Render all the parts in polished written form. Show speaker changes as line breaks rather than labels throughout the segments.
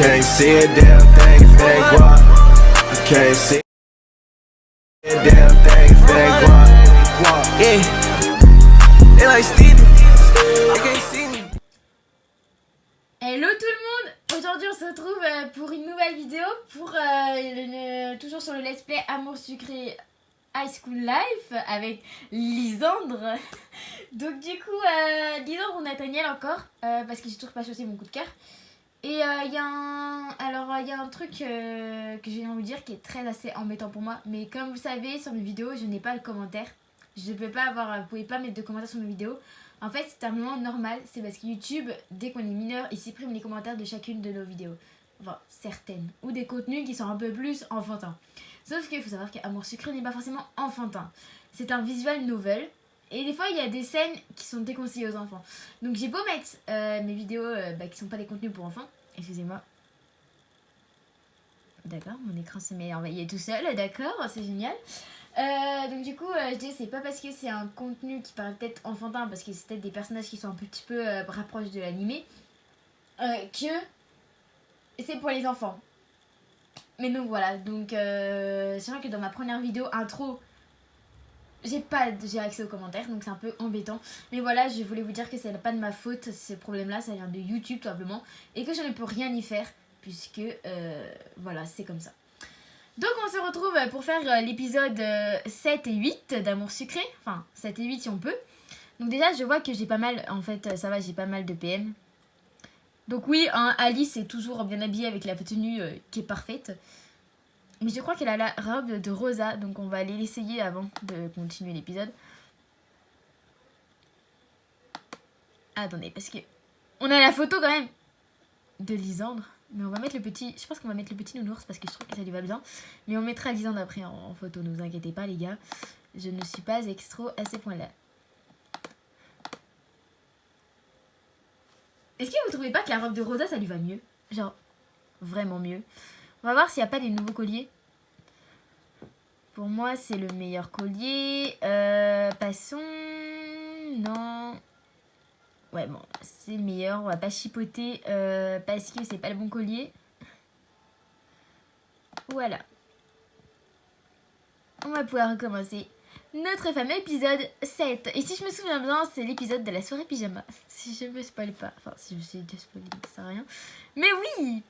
can't see a damn thing, it's that guap. I can't see a damn thing, it's that guap. Yeah, they like Stevie, they can't see me.
Hello tout le monde. Aujourd'hui on se retrouve pour une nouvelle vidéo pour toujours sur le let's play Amour Sucré High School Life avec Lisandre. Donc du coup Lisandre on a Daniel encore parce que j'ai toujours pas choisi mon coup de cœur. Et il y a un truc que je viens de vous dire qui est très assez embêtant pour moi. Mais comme vous savez sur mes vidéos je n'ai pas le commentaire. Je peux pas avoir, vous pouvez pas mettre de commentaires sur mes vidéos. En fait c'est un moment normal, c'est parce que YouTube, dès qu'on est mineur, il supprime les commentaires de chacune de nos vidéos. Enfin certaines. Ou des contenus qui sont un peu plus enfantins. Sauf qu'il faut savoir qu'Amour Sucré n'est pas forcément enfantin. C'est un visual novel. Et des fois il y a des scènes qui sont déconseillées aux enfants. Donc j'ai beau mettre mes vidéos qui sont pas des contenus pour enfants. Excusez-moi. D'accord, mon écran se met envoyé tout seul, d'accord, c'est génial. Donc du coup je dis c'est pas parce que c'est un contenu qui paraît peut-être enfantin, parce que c'est peut-être des personnages qui sont un petit peu rapproches de l'animé, que c'est pour les enfants. Mais donc voilà, donc c'est vrai que dans ma première vidéo intro j'ai accès aux commentaires, donc c'est un peu embêtant. Mais voilà, je voulais vous dire que c'est pas de ma faute, ce problème là, ça vient de YouTube tout simplement, et que je ne peux rien y faire, puisque voilà, c'est comme ça. Donc on se retrouve pour faire l'épisode 7 et 8 d'Amour Sucré, enfin 7 et 8 si on peut. Donc déjà je vois que j'ai pas mal, en fait ça va, j'ai pas mal de PM. Donc oui, hein, Alice est toujours bien habillée avec la tenue qui est parfaite. Mais je crois qu'elle a la robe de Rosa, donc on va aller l'essayer avant de continuer l'épisode. Attendez, parce que on a la photo quand même de Lisandre. Mais on va mettre le petit, je pense qu'on va mettre le petit nounours parce que je trouve que ça lui va bien. Mais on mettra Lisandre après en photo, ne vous inquiétez pas les gars. Je ne suis pas extro à ces points-là. Est-ce que vous trouvez pas que la robe de Rosa ça lui va mieux? Genre, vraiment mieux. On va voir s'il n'y a pas des nouveaux colliers. Pour moi c'est le meilleur collier. Passons... Non... Ouais bon, c'est le meilleur, on va pas chipoter parce que c'est pas le bon collier. Voilà. On va pouvoir recommencer notre fameux épisode 7. Et si je me souviens bien, c'est l'épisode de la soirée pyjama. Si je me spoil pas, enfin si je sais de spoiler, ça sert à rien. Mais oui,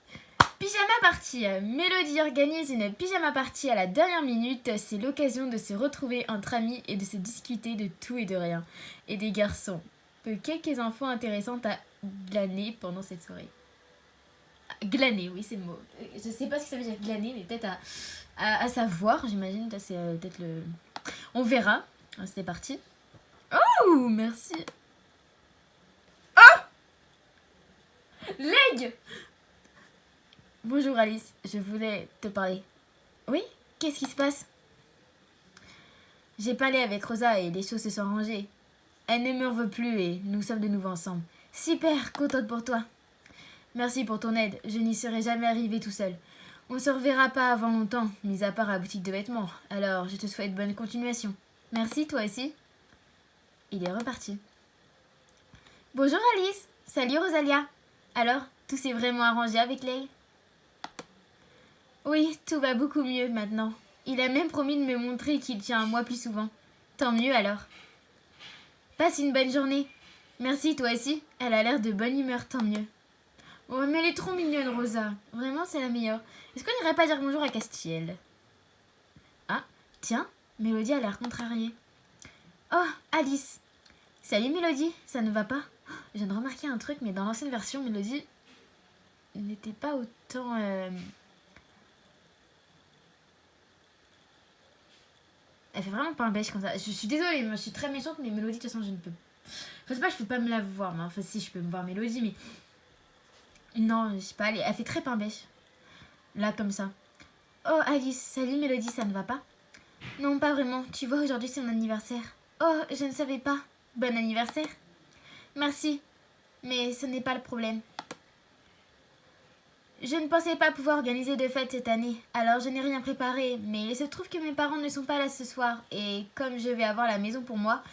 pyjama party. Mélodie organise une pyjama party à la dernière minute. C'est l'occasion de se retrouver entre amis et de se discuter de tout et de rien. Et des garçons. Quelques infos intéressantes à glaner pendant cette soirée. Glaner, oui, c'est le mot. Je sais pas ce que ça veut dire glaner, mais peut-être à savoir, j'imagine. C'est peut-être le... On verra. C'est parti. Oh, merci. Oh, Leg. Bonjour Alice, je voulais te parler. Oui? Qu'est-ce qui se passe? J'ai parlé avec Rosa et les choses se sont arrangées. Elle ne me veut plus et nous sommes de nouveau ensemble. Super, contente pour toi. Merci pour ton aide, je n'y serais jamais arrivée tout seul. On se reverra pas avant longtemps, mis à part à la boutique de vêtements. Alors, je te souhaite bonne continuation. Merci, toi aussi. Il est reparti. Bonjour Alice. Salut Rosalia. Alors, tout s'est vraiment arrangé avec Lay? Oui, tout va beaucoup mieux maintenant. Il a même promis de me montrer qu'il tient à moi plus souvent. Tant mieux alors. Passe une bonne journée. Merci, toi aussi. Elle a l'air de bonne humeur, tant mieux. Oh, mais elle est trop mignonne, Rosa. Vraiment, c'est la meilleure. Est-ce qu'on n'irait pas dire bonjour à Castiel? Ah, tiens, Mélodie a l'air contrariée. Oh, Alice. Salut, Mélodie. Ça ne va pas? Oh, je viens de remarquer un truc, mais dans l'ancienne version, Mélodie n'était pas autant... Elle fait vraiment pas un beige comme ça. Je suis désolée, moi je suis très méchante, mais Mélodie, de toute façon, je ne peux... Enfin, c'est pas, je peux pas me la voir, mais enfin, si, je peux me voir Mélodie, mais... Non, je sais pas, elle fait très pain beige. Là, comme ça. Oh, Alice, salut Mélodie, ça ne va pas? Non, pas vraiment. Tu vois, aujourd'hui, c'est mon anniversaire. Oh, je ne savais pas. Bon anniversaire. Merci. Mais ce n'est pas le problème. Je ne pensais pas pouvoir organiser de fête cette année, alors je n'ai rien préparé, mais il se trouve que mes parents ne sont pas là ce soir, et comme je vais avoir la maison pour moi,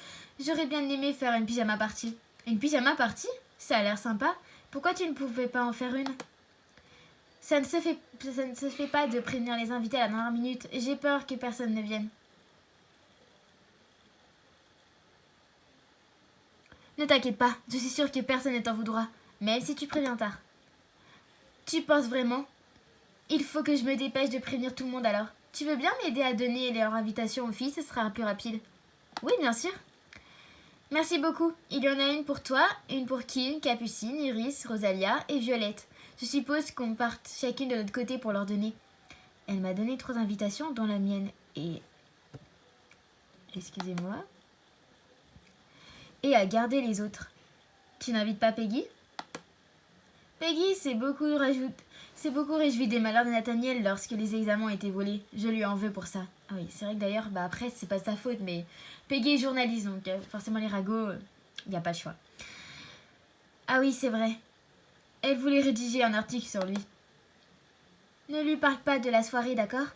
j'aurais bien aimé faire une pyjama party. Une pyjama party? Ça a l'air sympa. Pourquoi tu ne pouvais pas en faire une? Ça ne se fait pas de prévenir les invités à la dernière minute. J'ai peur que personne ne vienne. Ne t'inquiète pas, je suis sûre que personne ne t'en voudra, même si tu préviens tard. Tu penses vraiment? Il faut que je me dépêche de prévenir tout le monde alors. Tu veux bien m'aider à donner leur invitation aux filles? Ce sera plus rapide. Oui, bien sûr. Merci beaucoup. Il y en a une pour toi, une pour Kim, Capucine, Iris, Rosalia et Violette. Je suppose qu'on parte chacune de notre côté pour leur donner. Elle m'a donné 3 invitations, dont la mienne et... Excusez-moi. Et à garder les autres. Tu n'invites pas Peggy? Peggy s'est beaucoup réjouie des malheurs de Nathaniel lorsque les examens ont été volés. Je lui en veux pour ça. Ah oui, c'est vrai que d'ailleurs, après, c'est pas sa faute, mais Peggy est journaliste, donc forcément les ragots, il n'y a pas de choix. Ah oui, c'est vrai. Elle voulait rédiger un article sur lui. Ne lui parle pas de la soirée, d'accord?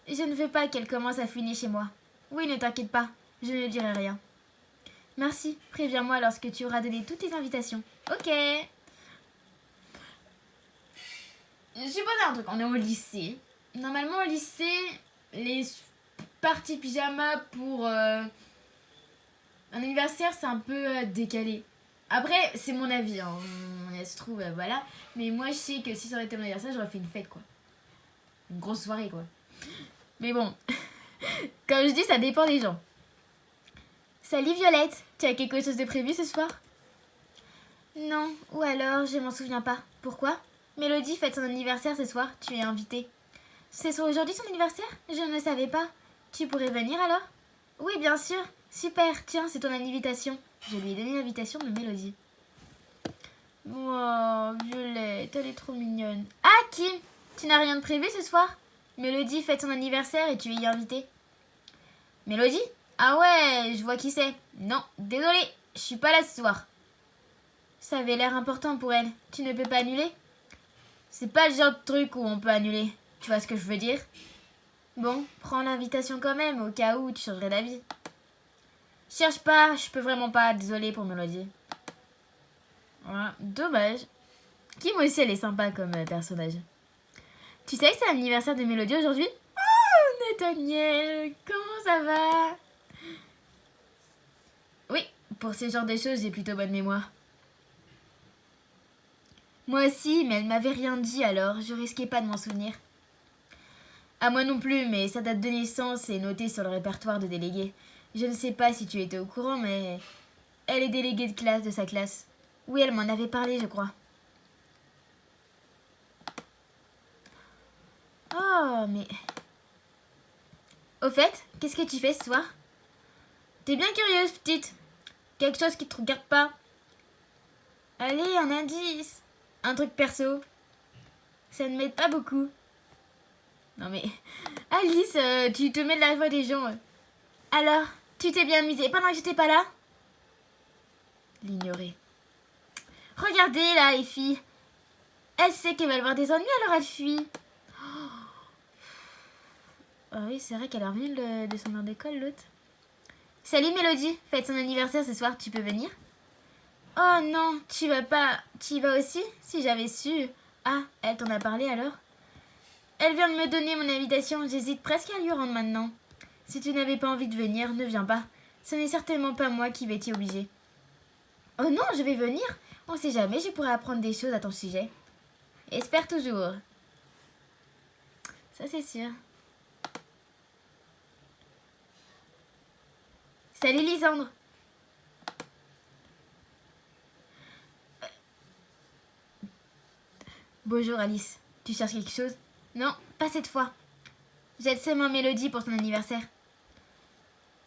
Je ne veux pas qu'elle commence à fouiner chez moi. Oui, ne t'inquiète pas, je ne dirai rien. Merci, préviens-moi lorsque tu auras donné toutes tes invitations. Ok. Je suis posé un truc, on est au lycée. Normalement au lycée, les parties pyjama pour un anniversaire, c'est un peu décalé. Après, c'est mon avis, hein. Elle se trouve, voilà. Mais moi, je sais que si ça aurait été mon anniversaire, j'aurais fait une fête, quoi. Une grosse soirée, quoi. Mais bon, comme je dis, ça dépend des gens. Salut Violette, tu as quelque chose de prévu ce soir? Non, ou alors, je m'en souviens pas. Pourquoi? Mélodie fête son anniversaire ce soir, tu es invitée. C'est aujourd'hui son anniversaire? Je ne savais pas. Tu pourrais venir alors? Oui, bien sûr. Super, tiens, c'est ton invitation. Je lui ai donné l'invitation de Mélodie. Oh, Violette, elle est trop mignonne. Ah, Kim, tu n'as rien de prévu ce soir? Mélodie fête son anniversaire et tu es y invitée. Mélodie? Ah ouais, je vois qui c'est. Non, désolée, je suis pas là ce soir. Ça avait l'air important pour elle. Tu ne peux pas annuler? C'est pas le genre de truc où on peut annuler. Tu vois ce que je veux dire? Bon, prends l'invitation quand même, au cas où tu changerais d'avis. Cherche pas, je peux vraiment pas, désolée pour Mélodie. Voilà, dommage. Kim aussi, elle est sympa comme personnage. Tu sais que c'est l'anniversaire de Mélodie aujourd'hui? Oh, Nathaniel, comment ça va? Oui, pour ce genre de choses, j'ai plutôt bonne mémoire. Moi aussi, mais elle m'avait rien dit alors, je risquais pas de m'en souvenir. À moi non plus, mais sa date de naissance est notée sur le répertoire de délégués. Je ne sais pas si tu étais au courant, mais elle est déléguée de classe de sa classe. Oui, elle m'en avait parlé, je crois. Oh, mais... Au fait, qu'est-ce que tu fais ce soir? T'es bien curieuse, petite. Quelque chose qui te regarde pas. Allez, un indice. Un truc perso. Ça ne m'aide pas beaucoup. Non mais... Alice, tu te mets de la voix des gens. Alors, tu t'es bien amusée pendant que j'étais pas là? L'ignorer. Regardez là, les filles. Elle sait qu'elle va avoir des ennuis, alors elle fuit. Ah oui, c'est vrai qu'elle est revenue de son heure d'école, l'autre. Salut Mélodie, fête son anniversaire ce soir, tu peux venir? Oh non, tu vas pas... Tu y vas aussi? Si j'avais su... Ah, elle t'en a parlé alors? Elle vient de me donner mon invitation, j'hésite presque à lui rendre maintenant. Si tu n'avais pas envie de venir, ne viens pas. Ce n'est certainement pas moi qui vais t'y obliger. Oh non, je vais venir. On sait jamais, je pourrais apprendre des choses à ton sujet. Espère toujours. Ça c'est sûr. Salut Lisandre. Bonjour Alice. Tu cherches quelque chose? Non, pas cette fois. J'aide seulement Mélodie pour son anniversaire.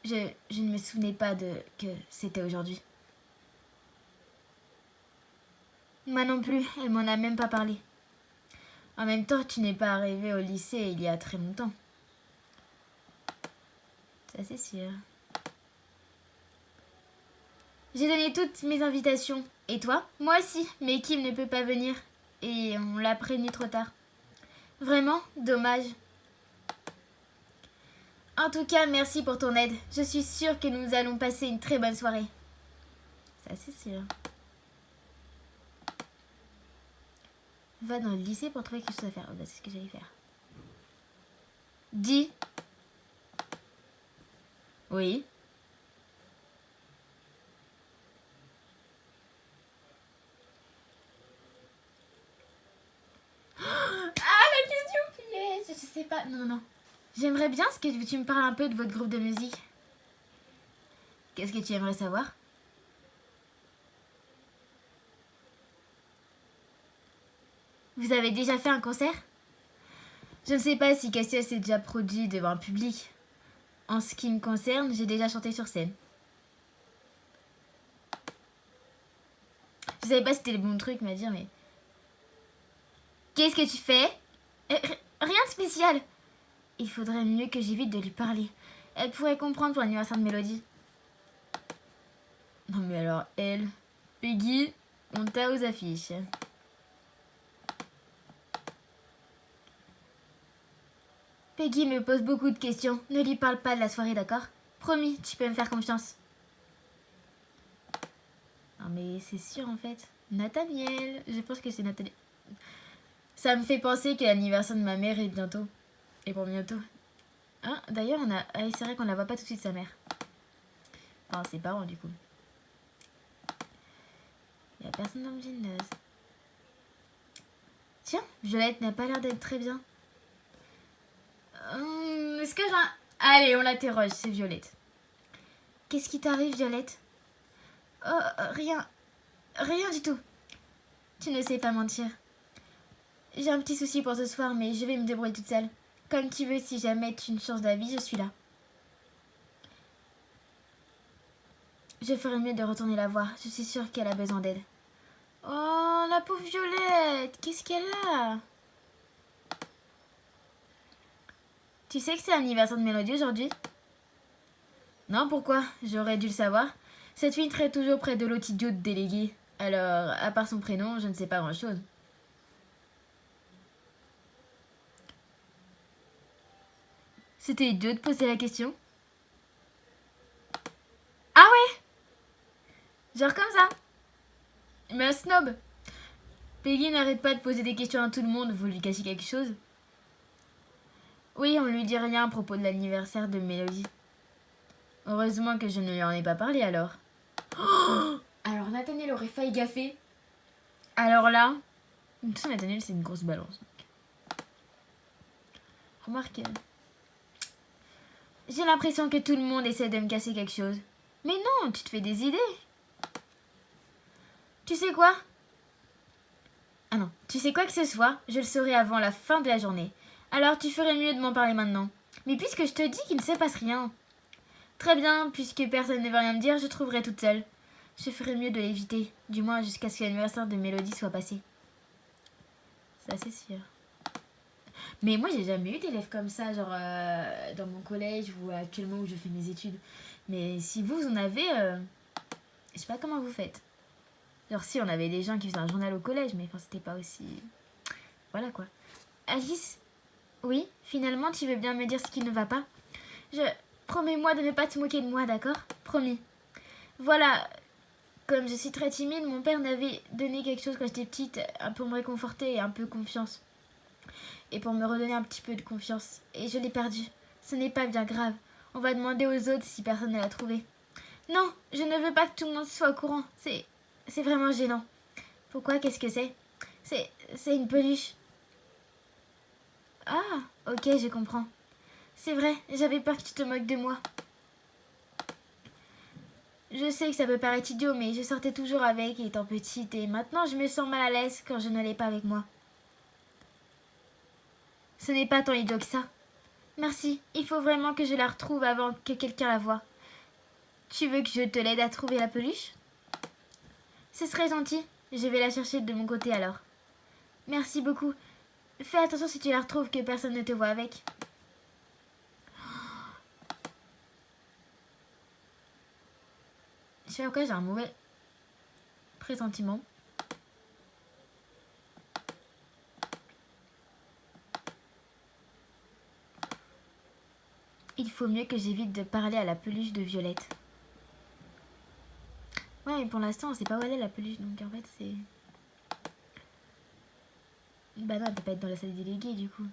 Je ne me souvenais pas que c'était aujourd'hui. Moi non plus, elle m'en a même pas parlé. En même temps, tu n'es pas arrivée au lycée il y a très longtemps. Ça c'est sûr. J'ai donné toutes mes invitations. Et toi? Moi aussi, mais Kim ne peut pas venir. Et on l'a prévenu trop tard. Vraiment? Dommage. En tout cas, merci pour ton aide. Je suis sûre que nous allons passer une très bonne soirée. Ça c'est sûr. Va dans le lycée pour trouver quelque chose à faire. Oh, bah, c'est ce que j'allais faire. Dis. Oui. Ah, la question piège. Je sais pas. Non, non. J'aimerais bien que tu me parles un peu de votre groupe de musique. Qu'est-ce que tu aimerais savoir? Vous avez déjà fait un concert? Je ne sais pas si Cassius s'est déjà produit devant un public. En ce qui me concerne, j'ai déjà chanté sur scène. Je savais pas si c'était le bon truc à dire, mais... Qu'est-ce que tu fais? Rien de spécial. Il faudrait mieux que j'évite de lui parler. Elle pourrait comprendre pour l'anniversaire de Mélodie. Non mais alors, elle... Peggy, on t'a aux affiches. Peggy me pose beaucoup de questions. Ne lui parle pas de la soirée, d'accord? Promis, tu peux me faire confiance. Non mais c'est sûr en fait. Nathaniel, je pense que c'est Nathaniel. Ça me fait penser que l'anniversaire de ma mère est bientôt. Et pour bientôt. Hein, d'ailleurs, on a... Ah, c'est vrai qu'on la voit pas tout de suite, sa mère. Enfin, ses parents, du coup. Il y a personne dans le gymnase. Tiens, Violette n'a pas l'air d'être très bien. Est-ce que j'en... Allez, on l'interroge, c'est Violette. Qu'est-ce qui t'arrive, Violette? Oh, rien. Rien du tout. Tu ne sais pas mentir. J'ai un petit souci pour ce soir, mais je vais me débrouiller toute seule. Comme tu veux, si jamais tu me changes d'avis, je suis là. Je ferais mieux de retourner la voir. Je suis sûre qu'elle a besoin d'aide. Oh, la pauvre Violette, qu'est-ce qu'elle a? Tu sais que c'est l'anniversaire de Mélodie aujourd'hui? Non, pourquoi? J'aurais dû le savoir. Cette fille traite toujours près de l'autre idiot de délégué. Alors, à part son prénom, je ne sais pas grand-chose. C'était idiot de poser la question. Ah ouais? Genre comme ça. Mais un snob. Peggy n'arrête pas de poser des questions à tout le monde. Vous lui cachez quelque chose? Oui, on lui dit rien à propos de l'anniversaire de Mélodie. Heureusement que je ne lui en ai pas parlé alors. Oh, alors Nathaniel aurait failli gaffer. Alors là, de toute façon Nathaniel c'est une grosse balance. Remarque, j'ai l'impression que tout le monde essaie de me casser quelque chose. Mais non, tu te fais des idées. Tu sais quoi? Ah non, tu sais quoi que ce soit, je le saurai avant la fin de la journée. Alors tu ferais mieux de m'en parler maintenant. Mais puisque je te dis qu'il ne se passe rien. Très bien, puisque personne ne veut rien me dire, je trouverai toute seule. Je ferais mieux de l'éviter, du moins jusqu'à ce que l'anniversaire de Mélodie soit passé. Ça c'est sûr. Mais moi j'ai jamais eu d'élèves comme ça, genre dans mon collège ou actuellement où je fais mes études. Mais si vous en avez, je sais pas comment vous faites. Genre si on avait des gens qui faisaient un journal au collège, mais enfin c'était pas aussi... Voilà quoi. Alice? Oui, finalement tu veux bien me dire ce qui ne va pas? Promets-moi de ne pas te moquer de moi, d'accord? Promis. Voilà, comme je suis très timide, mon père m'avait donné quelque chose quand j'étais petite, pour me réconforter et un peu confiance. Et pour me redonner un petit peu de confiance. Et je l'ai perdu. Ce n'est pas bien grave. On va demander aux autres si personne ne l'a trouvé. Non, je ne veux pas que tout le monde soit au courant. C'est vraiment gênant. Pourquoi? Qu'est-ce que c'est? C'est une peluche. Ah, ok, je comprends. C'est vrai, j'avais peur que tu te moques de moi. Je sais que ça peut paraître idiot, mais je sortais toujours avec étant petite et maintenant je me sens mal à l'aise quand je ne l'ai pas avec moi. Ce n'est pas tant idiot que ça. Merci, il faut vraiment que je la retrouve avant que quelqu'un la voie. Tu veux que je te l'aide à trouver la peluche? Ce serait gentil, je vais la chercher de mon côté alors. Merci beaucoup. Fais attention si tu la retrouves que personne ne te voit avec. Je sais pas pourquoi j'ai un mauvais pressentiment. Il faut mieux que j'évite de parler à la peluche de Violette. Ouais, mais pour l'instant, on sait pas où elle est la peluche, donc en fait, c'est... Bah non, elle peut pas être dans la salle des délégués du coup.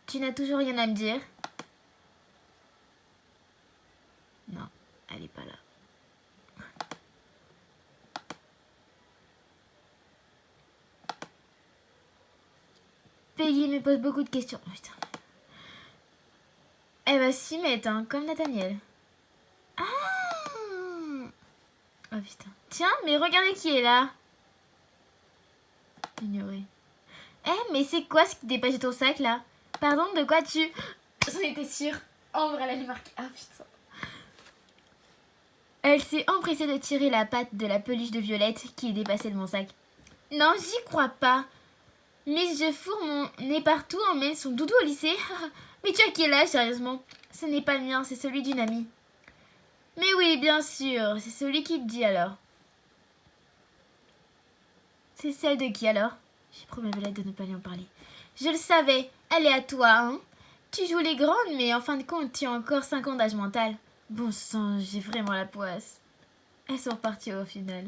Tu n'as toujours rien à me dire? Non, elle est pas là. Peggy me pose beaucoup de questions. Oh, putain. Elle va s'y mettre, hein, comme Nathaniel. Ah! Oh putain. Tiens, mais regardez qui est là. Ignoré. Eh, mais c'est quoi ce qui dépasse de ton sac là? Pardon, de quoi tu... J'en étais sûre. Ambre, elle a les marques. Ah putain. Elle s'est empressée de tirer la patte de la peluche de Violette qui est dépassée de mon sac. Non, j'y crois pas. Mais je fourre mon nez partout, emmène son doudou au lycée. Mais tu as quel âge, sérieusement? Ce n'est pas le mien, c'est celui d'une amie. Mais oui, bien sûr, c'est celui qui te dit alors. C'est celle de qui alors? J'ai promis à Violette de ne pas lui en parler. Je le savais, elle est à toi, hein? Tu joues les grandes, mais en fin de compte, tu as encore 5 ans d'âge mental. Bon sang, j'ai vraiment la poisse. Elles sont reparties au final.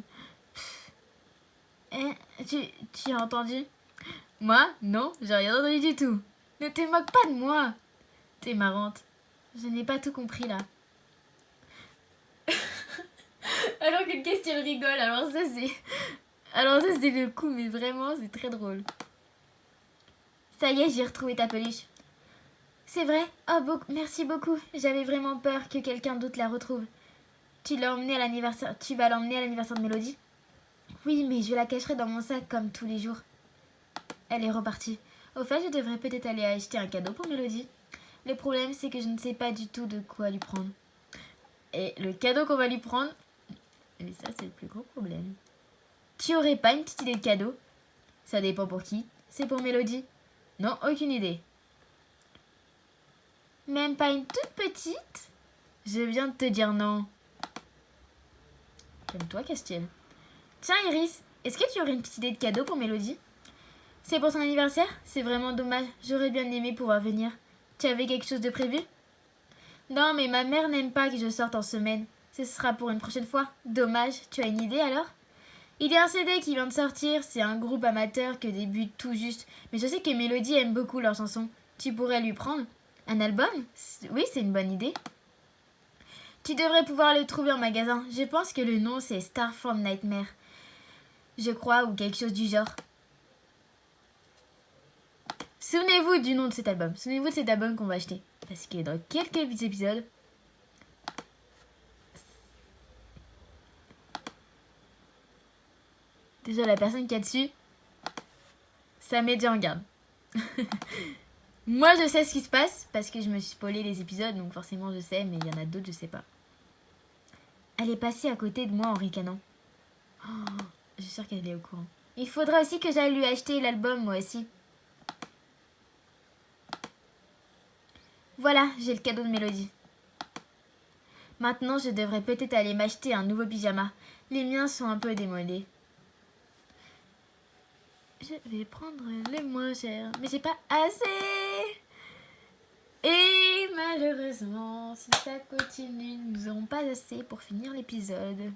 Eh, tu as entendu? Moi? Non, j'ai rien entendu du tout. Ne te moque pas de moi. T'es marrante. Je n'ai pas tout compris là. Alors que Question rigole, alors ça c'est le coup, mais vraiment c'est très drôle. Ça y est, j'ai retrouvé ta peluche. C'est vrai? Oh, merci beaucoup. J'avais vraiment peur que quelqu'un d'autre la retrouve. Tu vas l'emmener à l'anniversaire de Mélodie? Oui, mais je la cacherai dans mon sac comme tous les jours. Elle est repartie. Au fait, je devrais peut-être aller acheter un cadeau pour Mélodie. Le problème, c'est que je ne sais pas du tout de quoi lui prendre. Et le cadeau qu'on va lui prendre, et ça, c'est le plus gros problème. Tu aurais pas une petite idée de cadeau? Ça dépend pour qui. C'est pour Mélodie? Non, aucune idée. Même pas une toute petite? Je viens de te dire non. Calme-toi, Castiel. Tiens, Iris, est-ce que tu aurais une petite idée de cadeau pour Mélodie? C'est pour son anniversaire? C'est vraiment dommage. J'aurais bien aimé pouvoir venir. Tu avais quelque chose de prévu? Non, mais ma mère n'aime pas que je sorte en semaine. Ce sera pour une prochaine fois. Dommage. Tu as une idée alors? Il y a un CD qui vient de sortir. C'est un groupe amateur que débute tout juste. Mais je sais que Mélodie aime beaucoup leurs chansons. Tu pourrais lui prendre un album? Oui, c'est une bonne idée. Tu devrais pouvoir le trouver en magasin. Je pense que le nom c'est Star from Nightmare. Je crois, ou quelque chose du genre. Souvenez-vous du nom de cet album. Souvenez-vous de cet album qu'on va acheter. Parce que dans quelques épisodes... Déjà, la personne qui est dessus, ça met déjà en garde. Moi, je sais ce qui se passe parce que je me suis spoilé les épisodes, donc forcément je sais, mais il y en a d'autres, je sais pas. Elle est passée à côté de moi en ricanant. Oh, je suis sûre qu'elle est au courant. Il faudra aussi que j'aille lui acheter l'album, moi aussi. Voilà, j'ai le cadeau de Mélodie. Maintenant, je devrais peut-être aller m'acheter un nouveau pyjama. Les miens sont un peu démodés. Je vais prendre le moins cher, mais j'ai pas assez. Et malheureusement, si ça continue, nous n'aurons pas assez pour finir l'épisode.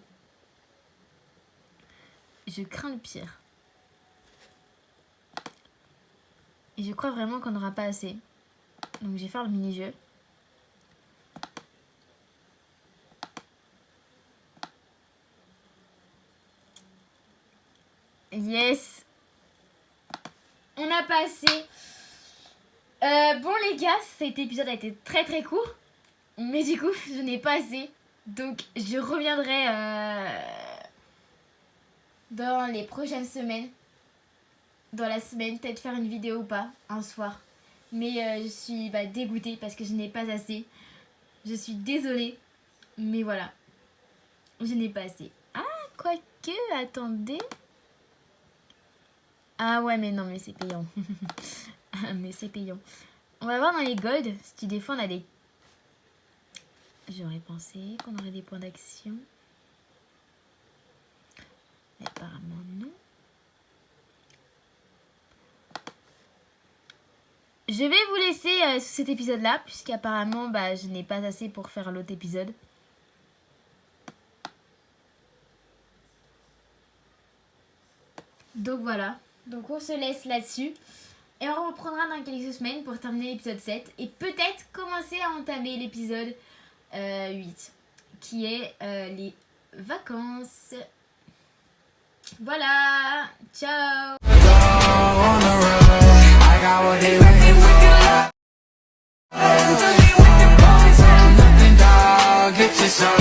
Je crains le pire. Et je crois vraiment qu'on n'aura pas assez. Donc je vais faire le mini-jeu. Yes! On a passé. Bon les gars, cet épisode a été très très court. Mais du coup, je n'ai pas assez. Donc je reviendrai dans les prochaines semaines. Dans la semaine, peut-être faire une vidéo ou pas, un soir. Mais je suis dégoûtée parce que je n'ai pas assez. Je suis désolée. Mais voilà. Je n'ai pas assez. Ah, quoique, attendez. Ah ouais, mais non, mais c'est payant. Ah, mais c'est payant. On va voir dans les golds si des fois on a des... J'aurais pensé qu'on aurait des points d'action. Mais apparemment non. Je vais vous laisser sur cet épisode-là, puisqu'apparemment je n'ai pas assez pour faire l'autre épisode. Donc voilà, donc on se laisse là-dessus. Et on reprendra dans quelques semaines pour terminer l'épisode 7. Et peut-être commencer à entamer l'épisode 8. Qui est les vacances. Voilà, ciao.
Get your soul.